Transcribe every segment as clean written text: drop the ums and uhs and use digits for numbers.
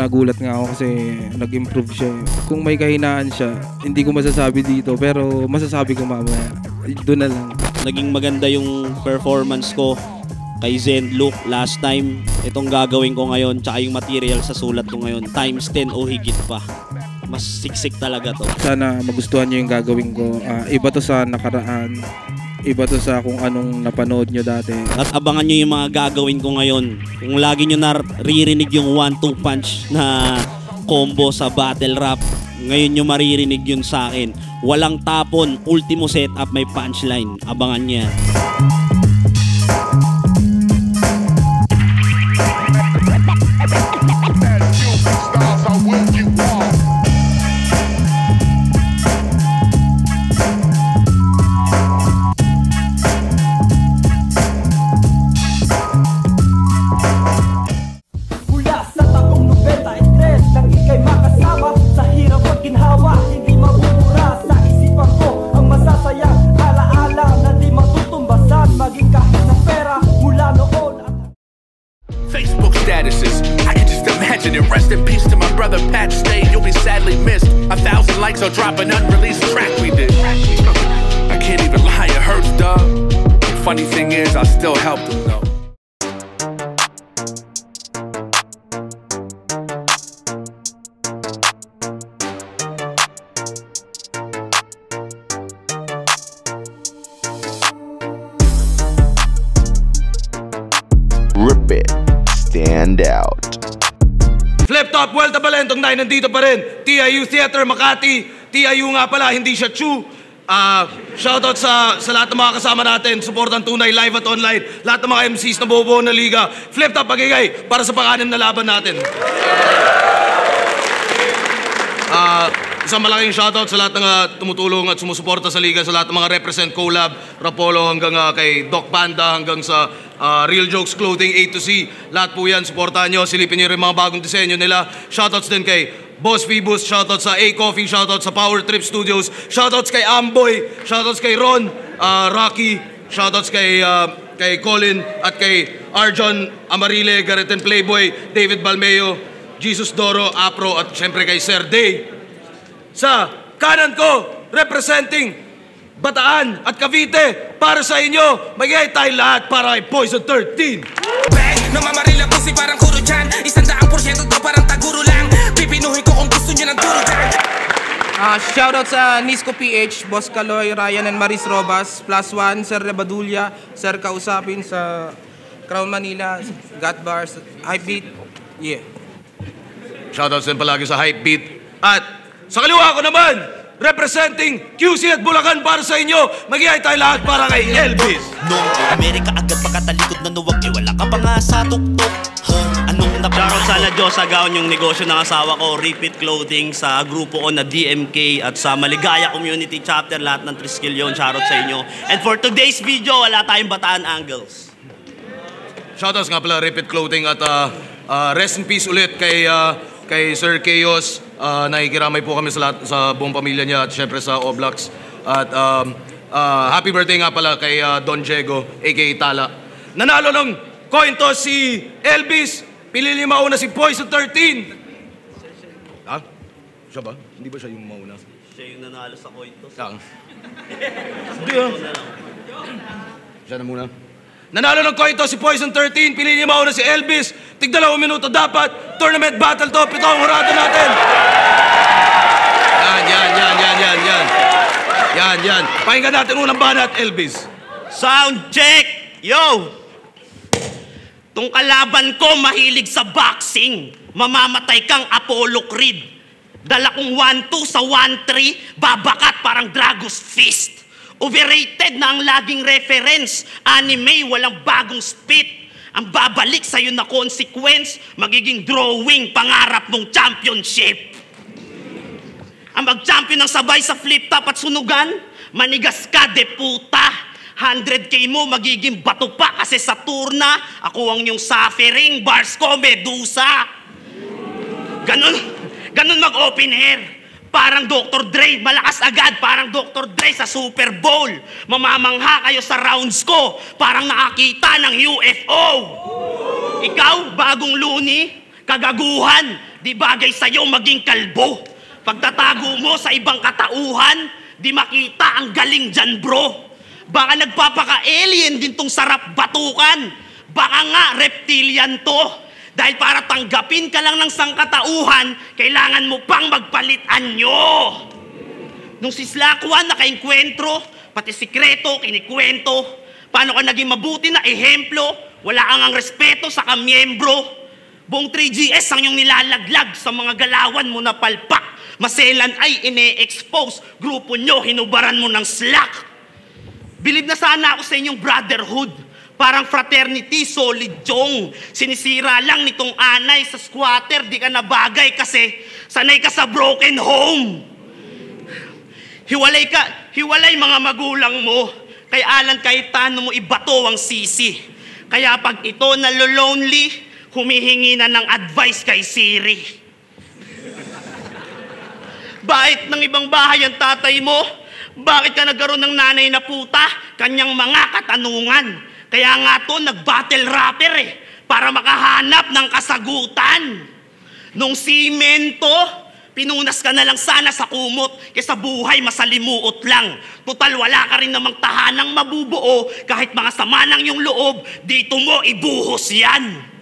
nagulat nga ako kasi nag-improve siya. Kung may kahinaan siya, hindi ko masasabi dito pero masasabi ko mamaya. Doon na lang. Naging maganda yung performance ko kay Zen Luke last time. Itong gagawin ko ngayon, tsaka yung material sa sulat ko ngayon, times 10 o higit pa. Mas siksik talaga to. Sana magustuhan nyo yung gagawin ko. Iba to sa nakaraan. Iba to sa kung anong napanood nyo dati. At abangan nyo yung mga gagawin ko ngayon. Kung lagi nyo naririnig yung 1-2 punch na combo sa battle rap, ngayon nyo maririnig yun sa akin. Walang tapon, ultimo setup, may punchline. Abangan nyo yan. Facebook statuses, I can just imagine it. Rest in peace to my brother Pat Stay, you'll be sadly missed. 1,000 likes will drop an unreleased track we did. I can't even lie, it hurts, dog. Funny thing is, I still helped him though. Rip it. Stand out. Flip Top, Vuelta Balentong 9, nandito pa rin. TIU Theater, Makati. TIU nga pala, hindi siya Chu. Shoutout sa lahat ng mga kasama natin. Supportan tunay, live at online. Lahat ng mga MCs na buo na liga. Flip Top, pagigay, para sa pang-anim na laban natin. Isang malaking shoutout sa lahat ng tumutulong at sumusuporta sa liga, sa lahat ng mga represent collab, Rapolo hanggang kay Doc Panda, hanggang sa Real Jokes Clothing, A to C. Lahat po yan, supportahan nyo, silipin nyo rin mga bagong disenyo nila. Shoutouts din kay Boss Phoebus, shoutouts sa A-Coffee, shoutouts sa Power Trip Studios, shoutouts kay Amboy, shoutouts kay Ron, Rocky, shoutouts kay Colin at kay Arjon Amarile, Garrett and Playboy, David Balmeo, Jesus Doro, Apro at syempre kay Sir Day. Sa kanan ko, representing Bataan at Cavite, para sa inyo, magigay tayo lahat para kay Poison 13. Bang, namamarila pusi parang kuro dyan, 100% daw parang taguro lang, pipinuhin ko kung gusto nyo ng turo dyan. Shoutout sa Nisco PH, Boss Kaloy, Ryan and Maris Robas, +1, Sir Rebadulia, Sir Kausapin sa Crown Manila, Got Bars, Hypebeat, yeah. Shoutouts din palagi sa Hypebeat. At sa kaliwa ko naman, representing QC at Bulacan, para sa inyo, magigay tayo lahat para kay Elvis. Nung Amerika agad pagkatalikod na nuwag, wala ka pa nga sa tuktok. Anong Shoutout sa La Diosa Gown, yung negosyo ng asawa ko, Repeat Clothing, sa grupo ko na DMK, at sa Maligaya Community Chapter, lahat ng Triskelion, shoutout sa inyo. And for today's video, wala tayong Bataan Angles. Shoutouts nga pala, Repeat Clothing, at rest in peace ulit kay Sir Chaos. Nakikiramay po kami sa buong pamilya niya at syempre sa Oblax. At happy birthday nga pala kay Don Diego, aka Tala. Nanalo ng coin toss si Elvis. Pinili mauna si Poison 13. Ha? Siya ba? Hindi ba siya yung mauna? Siya yung nanalo sa coin toss. Hindi Siya na muna. Nanalo ng coin toss si Poison 13. Pinili mauna si Elvis. Tig-2 minuto dapat. Tournament battle to. Pito ang hurado natin. Yan. Pakinggan natin unang banat, Elvis. Sound check! Yo! Tong kalaban ko mahilig sa boxing. Mamamatay kang Apollo Creed. Dala kong 1-2 sa 1-3, babakat parang Dragus Fist. Overrated na ang laging reference. Anime, walang bagong spit. Ang babalik sa'yo na consequence, magiging drawing, pangarap mong championship. Ang mag-champion ng sabay sa flip top at sunugan, manigas ka de puta. 100K mo magiging bato pa kasi sa turna, ako ang yung suffering, bars ko, medusa. Ganun mag-open air. Parang Dr. Dre, malakas agad, parang Dr. Dre sa Super Bowl. Mamamangha kayo sa rounds ko, parang nakakita ng UFO. Ikaw, bagong luni, Kagaguhan, di bagay sa'yo maging kalbo. Pagtatago mo sa ibang katauhan, di makita ang galing dyan bro. Baka nagpapaka-alien din tong sarap batukan. Baka nga reptilian to. Dahil para tanggapin ka lang ng sangkatauhan, kailangan mo pang magpalit anyo. Nung si Slakwan nakainkwentro, pati sikreto kinikwento. Paano ka naging mabuti na ehemplo? Wala kang ang respeto sa kamiyembro. Buong 3GS ang iyong nilalaglag sa mga galawan mo na palpak. Maselan ay ine-expose. Grupo nyo, hinubaran mo ng slack. Bilib na sana ako sa inyong brotherhood. Parang fraternity, solid jong. Sinisira lang nitong anay sa squatter. Di ka nabagay kasi sanay ka sa broken home. Hiwalay mga magulang mo. Kay Alan Cayetano mo ibato ang sisi. Kaya pag ito nalo-lonely, humihingi na ng advice kay Siri. Bakit ng ibang bahay ang tatay mo? Bakit ka nagkaroon ng nanay na puta? Kanyang mga katanungan. Kaya nga to, nag-battle rapper para makahanap ng kasagutan. Nung simento, pinunas ka na lang sana sa kumot kaysa buhay masalimuot lang. Total wala ka rin namang tahanang mabubuo kahit mga sama ng iyong loob, dito mo ibuhos yan.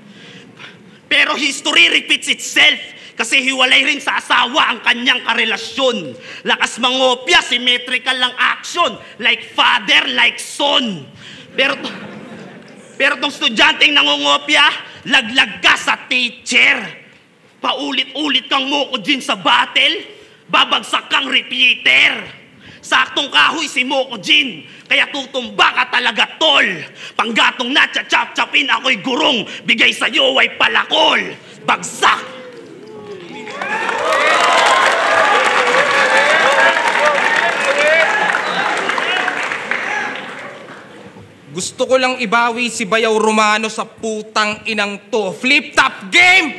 Pero history repeats itself kasi hiwalay rin sa asawa ang kanyang karelasyon. Lakas mangopya, symmetrical lang action, like father, like son. Pero tong estudyanteng nangungopya, laglag ka sa teacher. Paulit-ulit kang moko din sa battle, babagsak kang repeater. Saktong kahoy si Moko Jin, kaya tutumba ka talaga tol. Panggatong na chap-chapin ako'y gurong, bigay sa'yo ay palakol. Bagsak! Gusto ko lang ibawi si Bayaw Romano sa putang inang to. Flip-top game!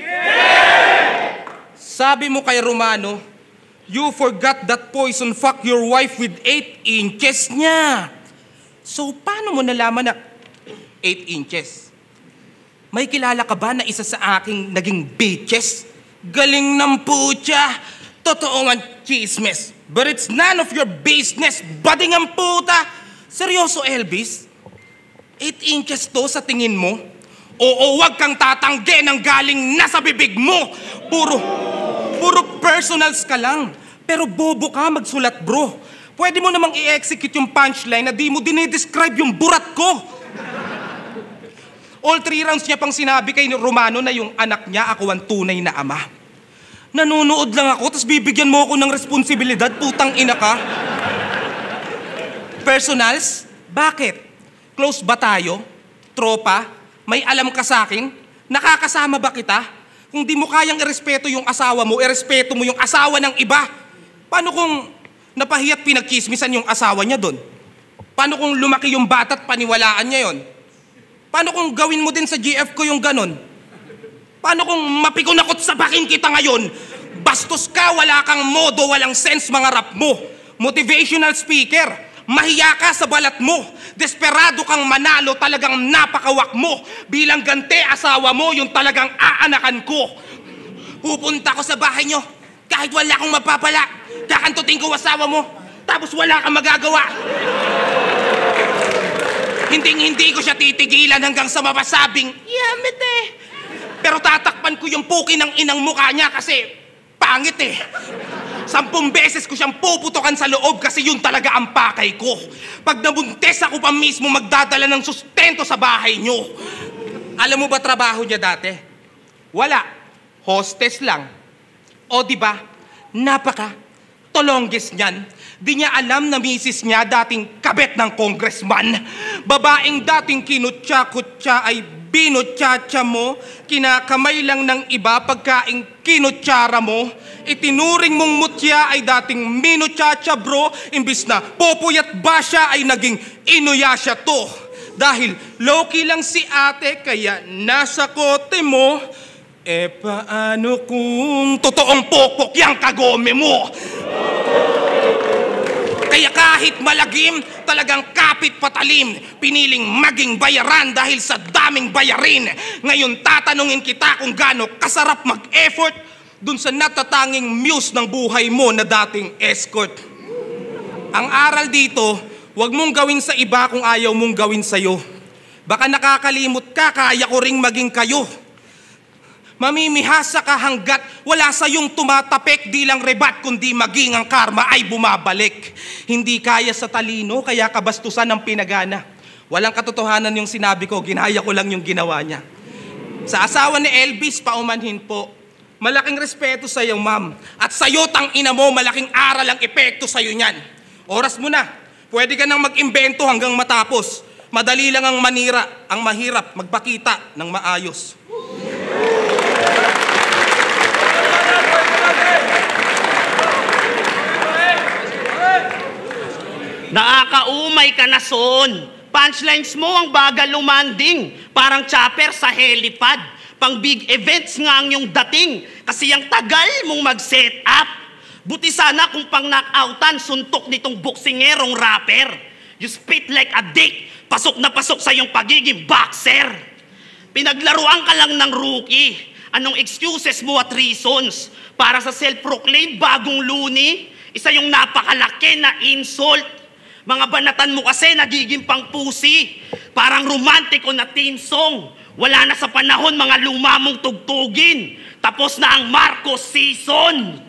Sabi mo kay Romano, you forgot that poison fuck your wife with 8 inches niya. So, paano mo nalaman na 8 inches? May kilala ka ba na isa sa aking naging bitches? Galing ng putya. Totoo nga chismes. But it's none of your business. Bading ang puta. Seryoso, Elvis? 8 inches to sa tingin mo? Oo, wag kang tatangge ng galing nasa bibig mo. Puro personals ka lang. Pero bobo ka magsulat, bro. Pwede mo namang i-execute yung punchline na di mo dinidescribe yung burat ko. All 3 rounds niya pang sinabi kay Romano na yung anak niya ako ang tunay na ama. Nanonood lang ako, tapos bibigyan mo ako ng responsibilidad, putang ina ka. Personals? Bakit? Close ba tayo? Tropa? May alam ka sa akin? Nakakasama ba kita? Kung di mo kayang irespeto yung asawa mo, irespeto mo yung asawa ng iba. Paano kung napahiya't pinagkismisan yung asawa niya doon? Paano kung lumaki yung bata at paniwalaan niya yon? Paano kung gawin mo din sa GF ko yung ganon? Paano kung mapikunakot sa bakin kita ngayon? Bastos ka, wala kang modo, walang sense mga rap mo. Motivational speaker, mahiya ka sa balat mo. Desperado kang manalo, talagang napakawak mo. Bilang gante, asawa mo yung talagang aanakan ko. Pupunta ko sa bahay nyo, kahit wala akong mapapala. Kakantutin ko asawa mo, tapos wala kang magagawa. Hindi ko siya titigilan hanggang sa mapasabing, yamit eh. Pero tatakpan ko yung puki ng inang mukha niya kasi pangit eh. 10 beses ko siyang puputokan sa loob kasi yun talaga ang pakay ko. Pag nabuntes ako pa mismo magdadala ng sustento sa bahay niyo. Alam mo ba trabaho niya dati? Wala. Hostess lang. O diba, tolongges niyan. Di niya alam na misis niya dating kabet ng congressman. Babaeng dating kinutya-kutya ay binutya-tya mo. Kinakamay lang ng iba pagkaing kinutyara mo. Itinuring mong mutya ay dating minutya-tya bro. Imbis na popuyat ba siya ay naging inuya siya to. Dahil low-key lang si ate kaya nasa kote mo. Eh paano kung totoong pokpok yang kagome mo? Kaya Kahit malagim, talagang kapit patalim. Piniling maging bayaran dahil sa daming bayarin. Ngayon tatanungin kita kung gaano kasarap mag-effort dun sa natatanging muse ng buhay mo na dating escort. Ang aral dito, huwag mong gawin sa iba kung ayaw mong gawin sa'yo. Baka nakakalimot ka, kaya ko ring maging kayo. Mamimihasa ka hanggat wala sa iyong tumatapik, di lang rebat kundi maging ang karma ay bumabalik. Hindi kaya sa talino, kaya kabastusan ang pinagana. Walang katotohanan yung sinabi ko, ginaya ko lang yung ginawa niya. Sa asawa ni Elvis, paumanhin po. Malaking respeto sa iyo, ma'am. At sa iyo, tang ina mo, malaking aral ang epekto sa iyo niyan. Oras mo na. Pwede ka nang mag-imbento hanggang matapos. Madali lang ang manira, ang mahirap magpakita ng maayos. Nakakaumay ka na, son. Punchlines mo ang bagal lumanding. Parang chopper sa helipad. Pang big events nga ang yung dating. Kasi ang tagal mong mag-set up. Buti sana kung pang knockoutan, suntok nitong boksingerong rapper. You spit like a dick. Pasok na pasok sa iyong pagiging boxer. Pinaglaruan ka lang ng rookie. Anong excuses mo at reasons? Para sa self-proclaimed bagong luni? Isa yung napakalaki na insult. Mga banatan mo kasi nagiging pang pusi. Parang romantiko na team song. Wala na sa panahon mga lumamong tugtugin. Tapos na ang Marcos season.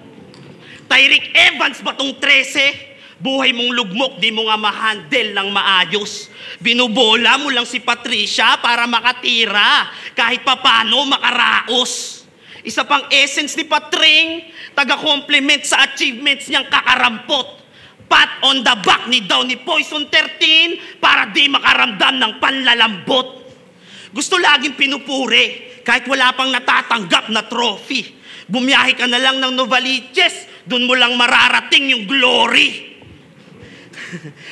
Tyreek Evans ba tong 13? Buhay mong lugmok, di mo nga ma-handle ng maayos. Binubola mo lang si Patricia para makatira. Kahit papano makaraos. Isa pang essence ni Patring, taga-compliment sa achievements niyang kakarampot. Pat on the back ni daw ni Poison 13 para di makaramdam ng panlalambot. Gusto laging pinupuri kahit wala pang natatanggap na trophy. Bumiyahe ka na lang ng Novaliches, dun mo lang mararating yung glory.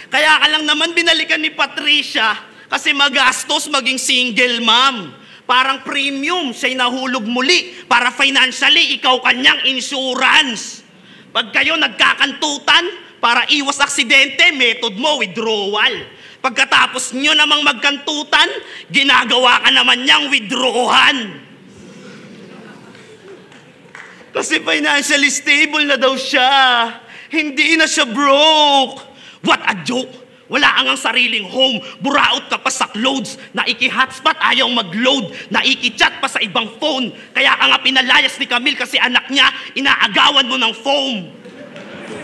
Kaya ka lang naman binalikan ni Patricia kasi magastos maging single mom. Parang premium siya'y nahulog muli para financially ikaw kanyang insurance. Pag kayo nagkakantutan, para iwas aksidente, method mo, withdrawal. Pagkatapos nyo namang magkantutan, ginagawa ka naman niyang withdrawhan. Kasi financially stable na daw siya. Hindi na siya broke. What a joke. Wala ang sariling home. Buraot ka pa sa clothes. Naiki-hotspot, ayaw mag-load. Naiki-chat pa sa ibang phone. Kaya ka nga pinalayas ni Camille kasi anak niya, inaagawan mo ng foam.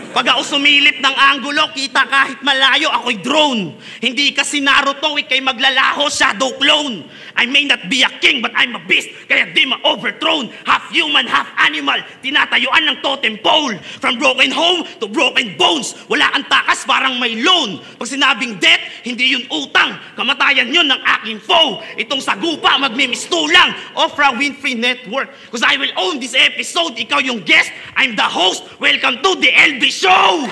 Pag ako sumilip ng angulo, kita kahit malayo, ako'y drone. Hindi kasi Naruto, ikay maglalaho, shadow clone. I may not be a king, but I'm a beast, kaya di ma-overthrown. Half human, half animal, tinatayuan ng totem pole. From broken home to broken bones, wala kang takas, parang may loan. Pag sinabing death, hindi yun utang, kamatayan yun ng aking foe. Itong sagupa, magmimistulang, Oprah Winfrey Network. Cause I will own this episode, ikaw yung guest, I'm the host, welcome to the LB Show!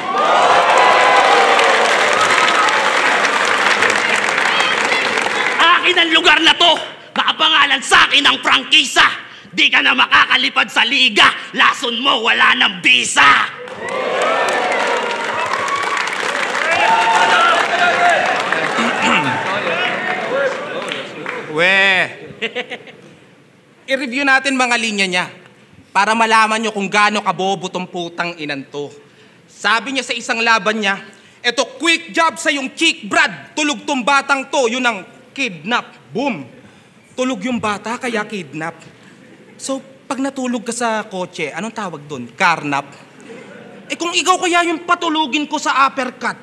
Akin ang lugar na to, nakapangalan sa akin ang prangkisa. Di ka na makakalipad sa liga, lason mo wala ng bisa. I-review natin mga linya niya para malaman nyo kung gaano kabobo tong putang inanto. Sabi niya sa isang laban niya, eto quick job sa yung chick Brad, tulog tong batang to, yun ang kidnap. Boom! Tulog yung bata kaya kidnap. So, pag natulog ka sa kotse, anong tawag doon? Carnap? Eh kung ikaw kaya yung patulugin ko sa uppercut,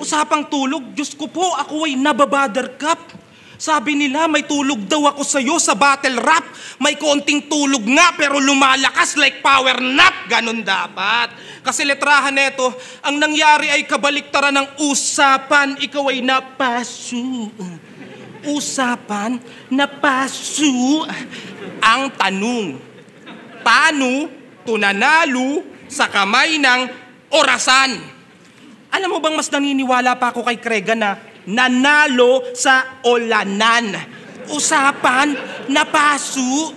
usapang tulog, Diyos ko po, ako ay nababothercup. Sabi nila, may tulog daw ako sa'yo sa battle rap. May konting tulog nga, pero lumalakas like power nap. Ganon dapat. Kasi letrahan neto, ang nangyari ay kabaliktaran ng usapan. Ikaw ay napasu. Usapan, napasu. Ang tanong, paano tunanalo sa kamay ng orasan? Alam mo bang mas naniniwala pa ako kay Krega na nanalo sa olanan. Usapan, napasu.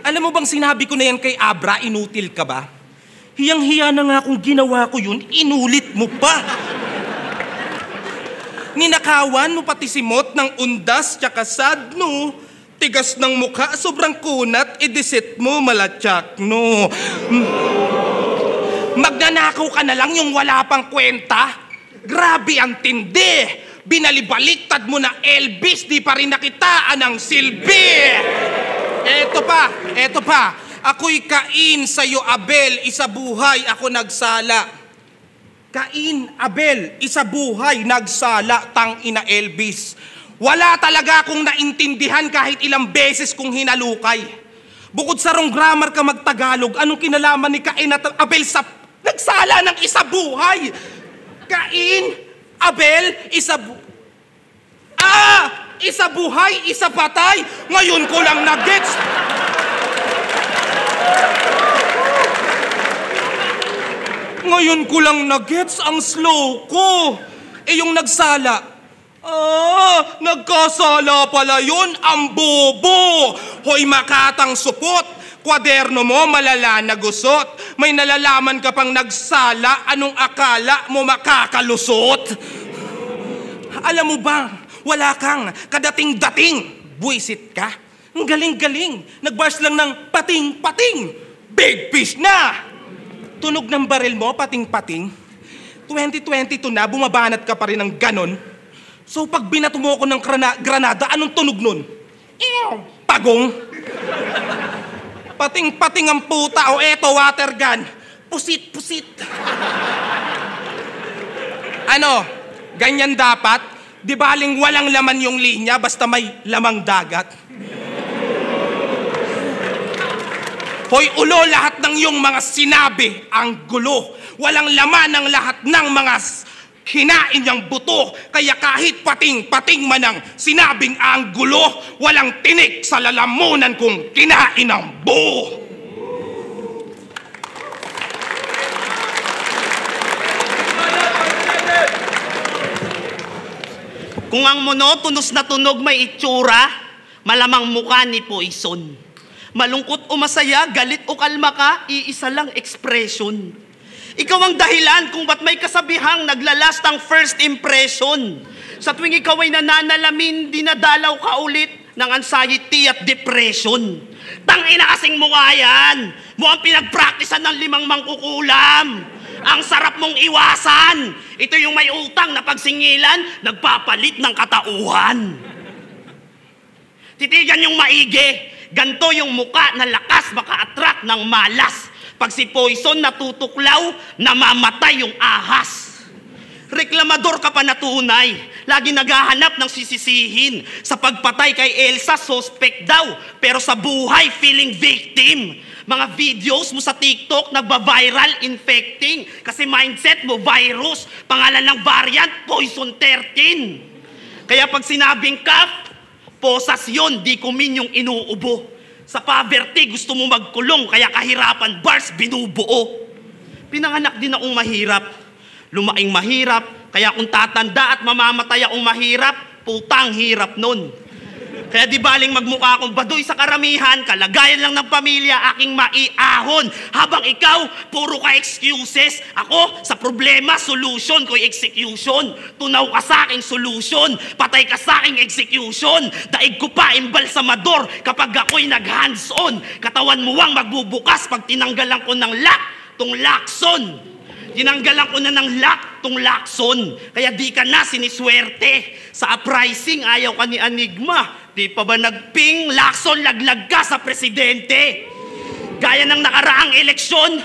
Alam mo bang sinabi ko na yan kay Abra, inutil ka ba? Hiyang-hiya na nga kung ginawa ko yun, inulit mo pa. Ninakawan mo pati si Mot ng undas tsaka sadno. Tigas ng mukha, sobrang kunat, idisit mo malatyak, no. Magnanakaw ka na lang yung wala pang kwenta. Grabe ang tindi. Binalibaliktad mo na Elvis, di pa rin nakitaan ang silbi. Eto pa. Ako'y Cain, sa'yo Abel, isa buhay ako nagsala. Cain, Abel, isa buhay nagsala, tang ina Elvis. Wala talaga akong naintindihan kahit ilang beses kong hinalukay. Bukod sa wrong grammar ka magtagalog, anong kinalaman ni Cain at Abel sa nagsala ng isa buhay? Cain, Abel, isa buhay, isa patay. Ngayon ko lang na-gets. Ngayon ko lang na-gets ang slow ko. Yung nagsala. Nagkasala pala yun, ang bobo. Hoy makatang supot. Kwaderno mo malala na gusot. May nalalaman ka pang nagsala, anong akala mo makakalusot? Alam mo ba, wala kang kadating-dating. Buisit ka. Ang galing-galing. Nagbars lang ng pating-pating. Big fish na! Tunog ng baril mo, pating-pating. 2022 na, bumabanat ka pa rin ng ganon. So pag binato mo ko ng granada, anong tunog nun? Pagong. Pating-pating ang puta, o eto water gun. Pusit-pusit. Ano, ganyan dapat? Di baling walang laman yung linya, basta may lamang dagat. Hoy ulo, lahat ng iyong mga sinabi, ang gulo. Walang laman ang lahat ng mga hinain niyang buto. Kaya kahit pating-pating man ang sinabing ang gulo, walang tinik sa lalamunan kung kinain ang buo. Kung ang monotonous na tunog may itsura, malamang mukha ni Poison. Malungkot o masaya, galit o kalma ka, iisa lang expression. Ikaw ang dahilan kung ba't may kasabihang naglalast ang first impression. Sa tuwing ikaw ay nananalamin, dinadalaw ka ulit ng anxiety at depression. Tangina kasing mukha yan. Mukhang pinagpraktisan ng 5 mangkukulam. Ang sarap mong iwasan. Ito yung may utang na pagsingilan, nagpapalit ng katauhan. Titigan yung maigi. Ganto yung muka na lakas maka-attract ng malas. Pag si Poison natutuklaw, namamatay yung ahas. Reklamador ka pa na tunay. Lagi naghahanap ng sisisihin. Sa pagpatay kay Elsa, suspect daw. Pero sa buhay, feeling victim. Mga videos mo sa TikTok, nagba-viral, infecting. Kasi mindset mo, virus. Pangalan ng variant, Poison 13. Kaya pag sinabing cough, posas yun, di kumin yung inuubo. Sa poverty, gusto mo magkulong, kaya kahirapan bars, binubuo. Pinanganak din akong mahirap. Lumaing mahirap, kaya kung tatanda at mamamatay akong mahirap, putang hirap nun. Kaya di baling magmukha akong baduy sa karamihan, kalagayan lang ng pamilya, aking maiahon. Habang ikaw, puro ka excuses. Ako, sa problema, solution ko'y execution. Tunaw ka sa aking solution, patay ka sa aking execution. Daig ko pa embalsamador kapag ako'y nag-hands-on. Katawan mo ang magbubukas pag tinanggalan ko ng lock, tong lakson. Tinanggalan ko na ng lock, tong lakson. Kaya di ka na siniswerte. Sa uprising, ayaw ka ni Enigma. Di pa ba nagping lakson, laglag ka sa presidente? Gaya ng nakaraang eleksyon,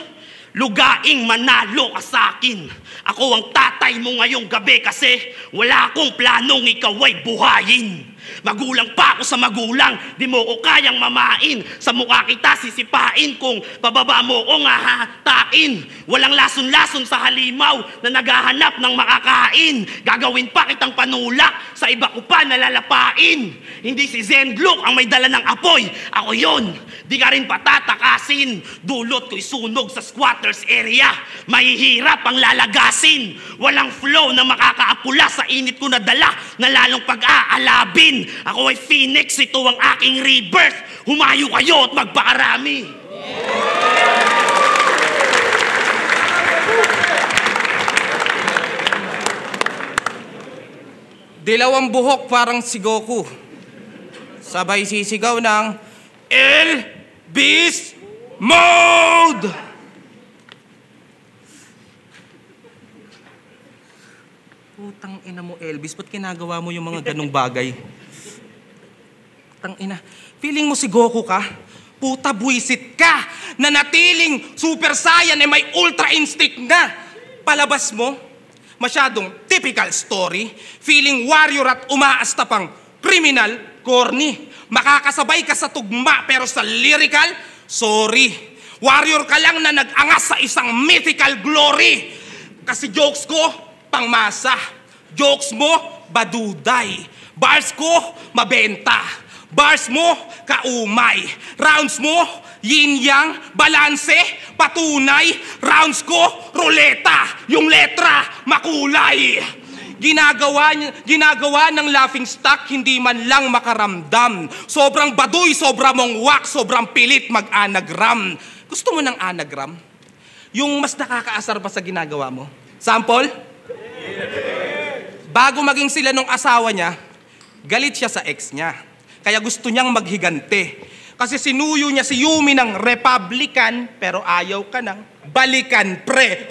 lugaing manalo ka sa akin. Ako ang tatay mo ngayong gabi kasi wala akong planong ikaw ay buhayin. Magulang pa ako sa magulang, di mo ko kayang mamain. Sa mukha kita sisipain kung pababa mo ko nga hatain. Walang lason-lason sa halimaw na naghahanap ng makakain. Gagawin pa kitang panulak, sa iba ko pa nalalapain. Hindi si Zendlok ang may dala ng apoy, ako yon. Di ka rin patatakasin. Dulot ko'y sunog sa squatters area. Mahihirap ang lalagasin. Walang flow na makakaapula sa init ko na dala na lalong pag-aalabin. Ako ay phoenix, ito ang aking rebirth. Humayo kayo at magpakarami. Dilawang buhok parang si Goku. Sabay sisigaw ng Beast Mode! Putang ina mo, Elvis. Ba't ginagawa mo yung mga ganong bagay? Putang ina. Feeling mo si Goku ka? Puta, buisit ka! Na natiling Super Saiyan may Ultra Instinct na! Palabas mo? Masyadong typical story. Feeling warrior at umaasta pang criminal, corny. Makakasabay ka sa tugma pero sa lyrical, sorry. Warrior ka lang na nag-angas sa isang mythical glory. Kasi jokes ko, pangmasa. Jokes mo, baduday. Bars ko, mabenta. Bars mo, kaumay. Rounds mo, yin-yang, balanse, patunay. Rounds ko, ruleta. Yung letra, makulay. Ginagawa ng laughing stock, hindi man lang makaramdam. Sobrang baduy, sobrang mongwak, sobrang pilit mag-anagram. Gusto mo ng anagram? Yung mas nakakaasar pa sa ginagawa mo? Sample? Bago maging sila nung asawa niya, galit siya sa ex niya. Kaya gusto niyang maghigante. Kasi sinuyo niya si Yumi ng Republican, pero ayaw ka ng balikan, pre.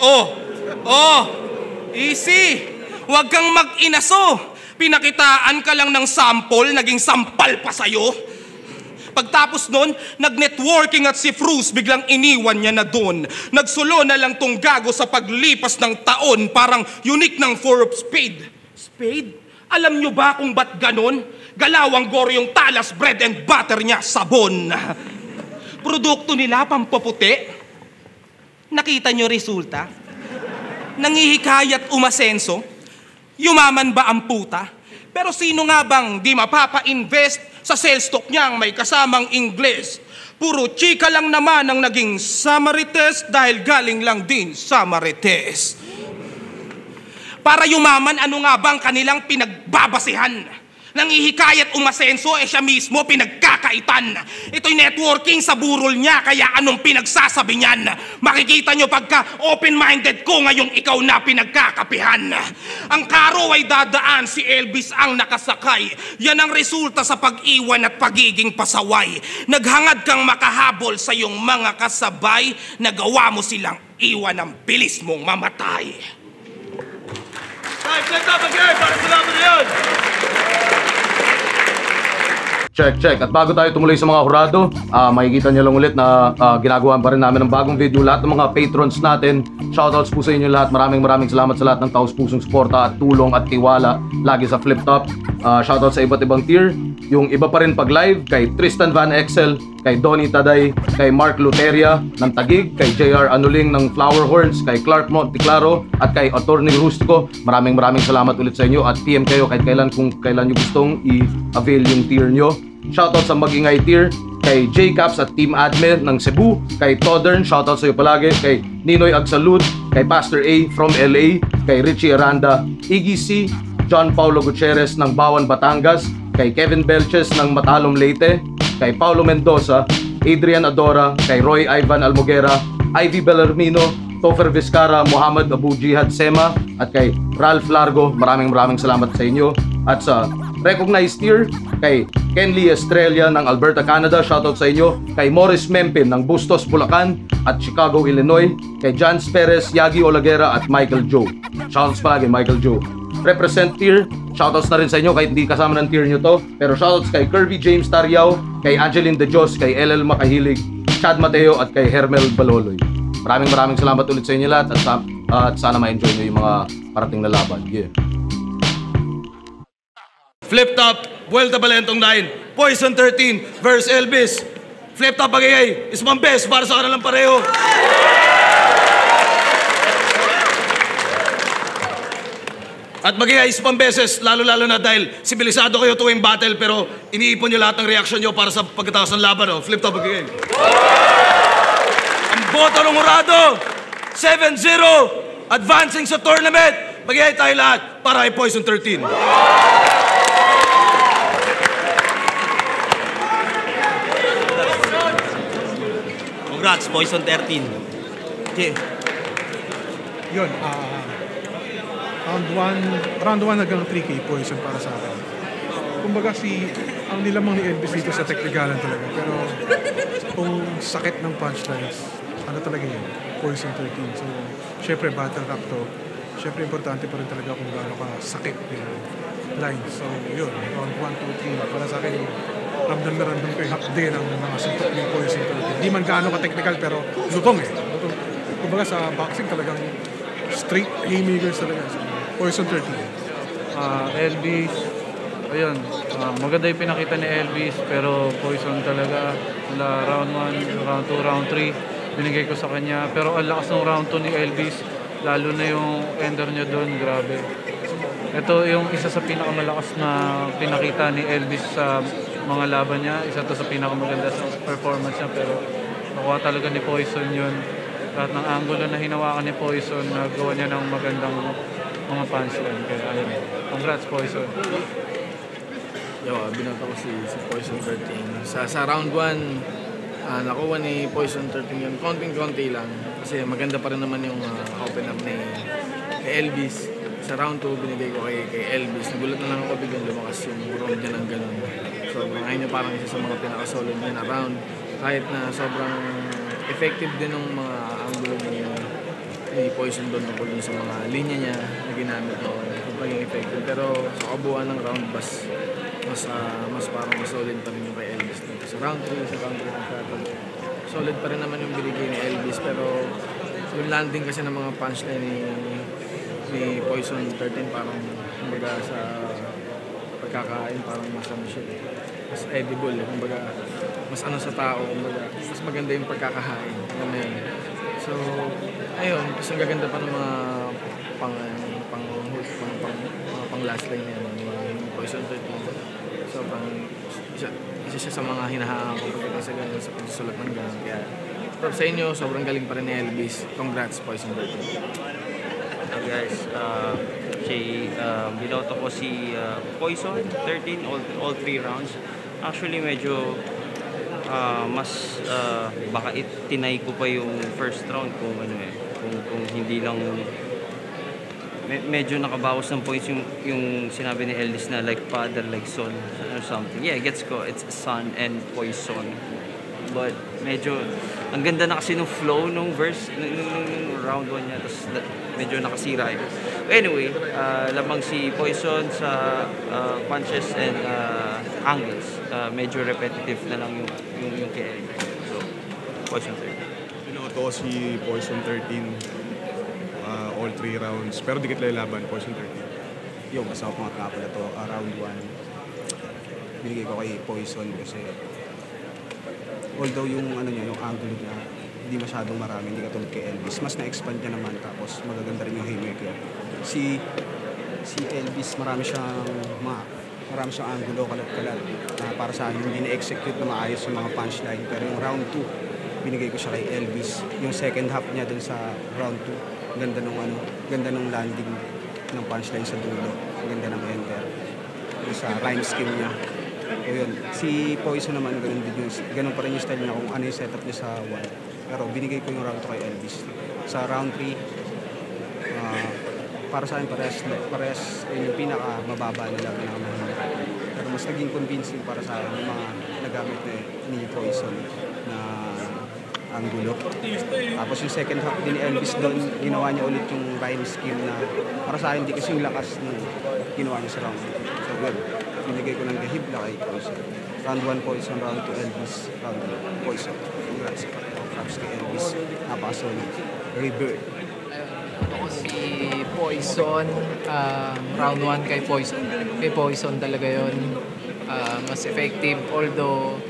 Easy. Huwag kang mag-inaso. Pinakitaan ka lang ng sample, naging sampal pa sa'yo. Pagtapos nun, nag-networking at si Fruce biglang iniwan niya na doon. Nagsulo na lang tong gago sa paglipas ng taon, parang unique ng four of spade. Spade? Alam nyo ba kung ba't ganon? Galawang goro yung talas, bread and butter niya, sabon. Produkto nila, pampaputi. Nakita nyo resulta? Nangihikayat umasenso? Yumaman ba ang puta? Pero sino nga bang di mapapa-invest sa sales stock niyang may kasamang Ingles? Puro chika lang naman ang naging Samarites dahil galing lang din sa Marites. Para yumaman, ano nga bang kanilang pinagbabasihan? Nangihikayat umasenso, siya mismo pinagkakaitan. Ito'y networking sa burol niya, kaya anong pinagsasabi niyan? Makikita nyo pagka open-minded ko ngayong ikaw na pinagkakapihan. Ang karo ay dadaan, si Elvis ang nakasakay. Yan ang resulta sa pag-iwan at pagiging pasaway. Naghangad kang makahabol sa iyong mga kasabay, nagawa mo silang iwan ng bilis mong mamatay. Para sa laban na yun! Check. At bago tayo tumuloy sa mga hurado, makikita niyo lang ulit na ginagawa pa rin namin ng bagong video. Lahat ng mga patrons natin, shoutouts po sa inyo lahat. Maraming salamat sa lahat ng taos-pusong suporta at tulong at tiwala lagi sa Flip Top. Shoutout sa iba't ibang tier. Yung iba pa rin pag live, kay Tristan Van Exel, kay Donnie Taday, kay Mark Luteria ng Tagig, kay JR Anuling ng Flower Horns, kay Clark Monteclaro, at kay Attorney Rustico. Maraming salamat ulit sa inyo at PM kayo kahit kailan kung kailan nyo gustong i-avail yung tier nyo. Shoutout sa Magingay tier, kay J-Caps at Team Admin ng Cebu, kay Todern, shoutout sa iyo palagi, kay Ninoy Agsalud, kay Pastor A from LA, kay Richie Aranda, Iggy C, John Paulo Gutierrez ng Bawan, Batangas, kay Kevin Belches ng Matalom, Leyte, kay Paulo Mendoza, Adrian Adora, kay Roy Ivan Almoguera, Ivy Bellarmino, Topher Vizcara, Muhammad Abu Jihad Sema, at kay Ralph Largo. Maraming salamat sa inyo. At sa recognized tier, kay Kenley Estrella ng Alberta, Canada, shoutout sa inyo. Kay Morris Mempin ng Bustos, Bulacan at Chicago, Illinois. Kay Jans Perez, Yagi Olaguera at Michael Joe. Shoutouts palagi, Michael Joe. Represent tier, shoutouts na rin sa inyo kahit hindi kasama ng tier nyo to. Pero shoutouts kay Kirby James Tariao, kay Angeline De Jos, kay LL Makahilig, Chad Mateo at kay Hermel Baloloy. Maraming salamat ulit sa inyo lahat at sana ma-enjoy nyo yung mga parating na laban. Yeah. Flip Top, Vuelta Balentong 9, Poison 13 versus Elvis. Flip Top Magingay, isang best para sa kanilang pareho. At Magingay, isang beses, lalo na dahil sibilisado kayo tuwing battle pero iniipon nyo lahat ng reaksyon nyo para sa pagkatapos ng laban. Flip Top Magingay. Ang boto ng hurado, 7-0, advancing sa tournament. Magingay tayo lahat para kay Poison 13. Congrats, Poison 13. Okay. Yun, round 1 hanggang 3K Poison para sa akin. Kumbaga ang nilamang ni Elvis dito sa technicalan talaga. Pero kung sakit ng punchlines, ano talaga yun? Poison 13. So, syempre battle rap to. Syempre importante pa rin talaga kung gaano ka sakit yung lines. So, yun. Round 1, 2, 3. Para sa akin, ramdam ko yung hapde ng mga suntok ni Poison 13. Hindi man gaano ka-technical, pero lutong eh. Lutong. Kumbaga sa boxing talagang straight haymakers talaga. So, Poison 13. Elvis, ayun, maganda yung pinakita ni Elvis, pero Poison talaga. Mula round 1, round 2, round 3, binigay ko sa kanya. Pero ang lakas ng round 2 ni Elvis, lalo na yung ender niya doon, grabe. Ito yung isa sa pinakamalakas na pinakita ni Elvis sa mga laban niya. Isa to sa pinakamaganda sa performance niya, pero nakuha talaga ni Poison yun. Lahat ng angulo na hinawakan ni Poison, nagawa niya ng magandang mga punchline. Kaya ayun, congrats Poison. Binoto ko si Poison 13. Sa round 1, nakuha ni Poison 13 yun. Konting-konti lang. Kasi maganda pa rin naman yung open up ni Elvis. Sa round 2, binigay ko kay Elvis. Nagulat na lang ako biglang lumakas yung round niya ng ganun. Sobrang ayun niya parang isa sa mga pinaka-solid niya na round. Kahit na sobrang effective din ng mga angulo ni Poison doon tungkol dun sa mga linya niya na ginamit ko. Paging effective. Pero sa kabuuan ng round, mas parang mas solid pa rin yung kay Elvis. Sa round 3, solid pa rin naman yung binigay ni Elvis. Pero yung landing kasi ng mga punchline ni Poison 13 parang kumbaga sa pagkakain parang mas ano siya, mas edible, kumbaga mas ano sa tao, kumbaga mas maganda yung pagkakahain. So ayun, kasi ang gaganda pa ng mga pang last line niya ng Poison 13. So isa siya sa mga hinahangaan ko pagdating sa ganyan, sa pagsusulat ng ganyan. Kaya sa inyo, sobrang galing pa rin ni Elvis. Congrats, Poison 13. Guys, binoto ko si Poison 13 all 3 rounds. Actually medyo mas baka tinay ko pa yung first round kung kung hindi lang medyo nakabawas ng points yung sinabi ni Elvis na like father like son or something. Yeah, gets ko, it's son and Poison. But medyo ang ganda na kasi nung flow nung verse nung round 1 niya, tapos medyo nakasira yun. Anyway, lamang si Poison sa punches and angles. Medyo repetitive na lang yung kay Elvis. So, Poison 13. Binoto ko si Poison 13 all 3 rounds. Pero dikit lang laban, Poison 13. Yung kasama ko nga pala to, round 1. Binigay ko kay Poison kasi although yung yung angle niya hindi masyadong marami, hindi katulad kay Elvis, mas na-expand niya naman, tapos magaganda rin yung haymaker. Si Elvis marami siyang angulo, kalat-kalat, para sa akin hindi na-execute na maayos yung mga punchline. Pero yung round 2 binigay ko siya kay Elvis. Yung second half niya dun sa round 2, ganda nung landing ng punchline sa dulo, ganda ng enter sa rhyme scheme niya. O yun, si Poison naman ganun pa rin yung style niya kung ano yung setup niya sa 1. Pero binigay ko yung round 2 kay Elvis. Sa round 3, para sa akin parehas yung pinaka-mababa nila, pero mas naging convincing para sa akin yung mga nagamit ni Poison na angulo. Tapos yung second half din ni Elvis doon, ginawa niya ulit yung rhyme scheme na para sa akin di kasi yung lakas na ginawa niya sa round 2. So good. Binigay ko ng gahibla kay Poison. Round 1 Poison, round 2 Elvis, round 3 Poison. Congrats kay Elvis. Napaka-solid. Rebirth. Ako si Poison, round 1 kay Poison. Kay Poison talaga yun. Mas effective, although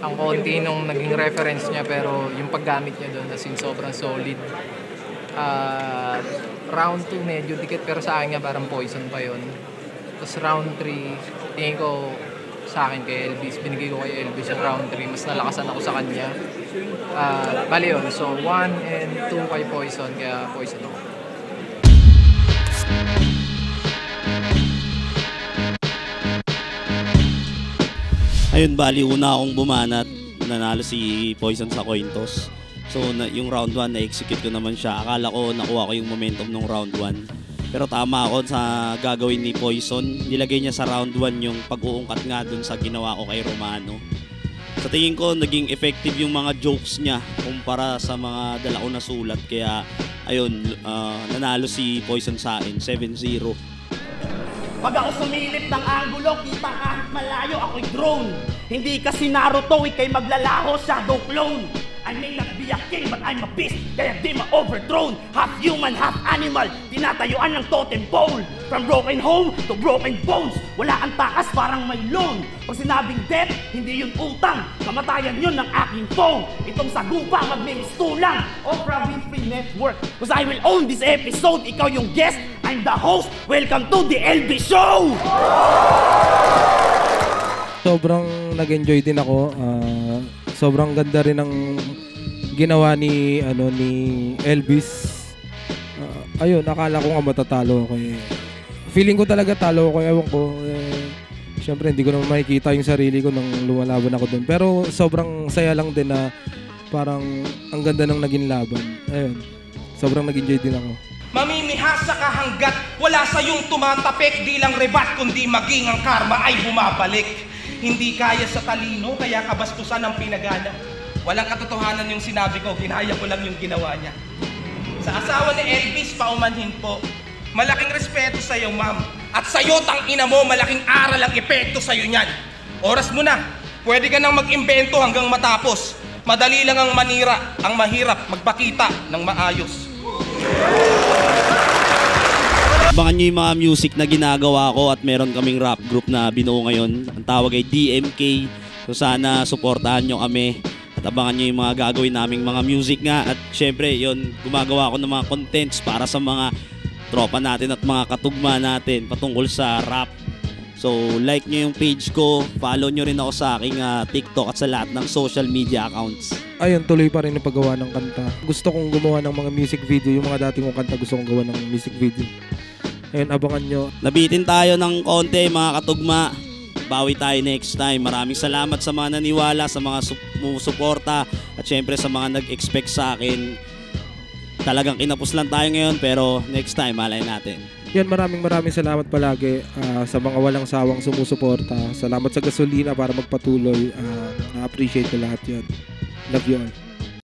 ang konti nung naging reference niya, pero yung paggamit niya doon as in sobrang solid. Round 2 medyo dikit, pero sa akin nga parang Poison pa yun. Tapos round 3, tingin ko sa akin kay Elvis, binigay ko kay Elvis yung round 3, mas nalakasan ako sa kanya. Bali yun, so 1 and 2 kay Poison, kaya Poison ako. Ayun, bali una akong bumanat, nanalo si Poison sa coin toss. So yung round 1 na-execute ko naman siya. Akala ko nakuha ko yung momentum ng round 1. Pero tama ako sa gagawin ni Poison. Nilagay niya sa round 1 yung pag-uungkat nga dun sa ginawa ko kay Romano. Sa tingin ko, naging effective yung mga jokes niya kumpara sa mga dala ko na sulat. Kaya, ayun, nanalo si Poison sa akin, 7-0. Pag ako sumilip ng angulo, kita kahit malayo, ako'y drone. Hindi kasi Naruto, ikay maglalaho, shadow clone. I may not be a king, but I'm a beast, kaya di ma-overthrown. Half human, half animal, tinatayuan ng totem pole. From broken home to broken bones, wala ang takas, parang may loan. Pag sinabing death, hindi yun utang, kamatayan yun ng aking phone. Itong sagupa, magmimistulang, Oprah Winfrey Network. Cause I will own this episode, ikaw yung guest, I'm the host, welcome to the LB Show! Sobrang nag-enjoy din ako. Sobrang ganda rin ng ginawa ni Elvis. Ayun, akala ko nga matatalo ako eh. Feeling ko talaga talo ako, ewan ko. Siyempre hindi ko naman makikita yung sarili ko nang lumalaban ako doon. Pero sobrang saya lang din na parang ang ganda ng naging laban. Ayun, sobrang nag-enjoy din ako. Mamimihasa ka hanggat wala sa iyong tumatapik, di lang rebat kundi maging ang karma ay bumabalik. Hindi kaya sa talino, kaya kabastusan ang pinagana. Walang katotohanan yung sinabi ko, ginaya ko lang yung ginawa niya. Sa asawa ni Elvis, paumanhin po. Malaking respeto sa iyo, ma'am. At sa iyo, tang ina mo, malaking aral ang epekto sa iyo niyan. Oras mo na. Pwede ka nang mag-imbento hanggang matapos. Madali lang ang manira, ang mahirap magpakita ng maayos. Abangan nyo yung mga music na ginagawa ko at meron kaming rap group na binuo ngayon. Ang tawag ay DMK. So sana suportahan nyo kami at abangan nyo yung mga gagawin naming mga music nga. At syempre, yun, gumagawa ako ng mga contents para sa mga tropa natin at mga katugma natin patungkol sa rap. So like nyo yung page ko, follow nyo rin ako sa aking TikTok at sa lahat ng social media accounts. Ayun, tuloy pa rin yung paggawa ng kanta. Gusto kong gumawa ng mga music video. Yung mga dating kong kanta, gusto kong gawa ng music video. Ayun, abangan nyo. Nabitin tayo ng konti mga katugma. Bawi tayo next time. Maraming salamat sa mga naniwala, sa mga sumusuporta at syempre sa mga nag-expect sa akin. Talagang kinapos lang tayo ngayon pero next time malay natin. Yan, maraming salamat palagi sa mga walang sawang sumusuporta. Salamat sa gasolina para magpatuloy. Na-appreciate ko lahat yan. Love you all.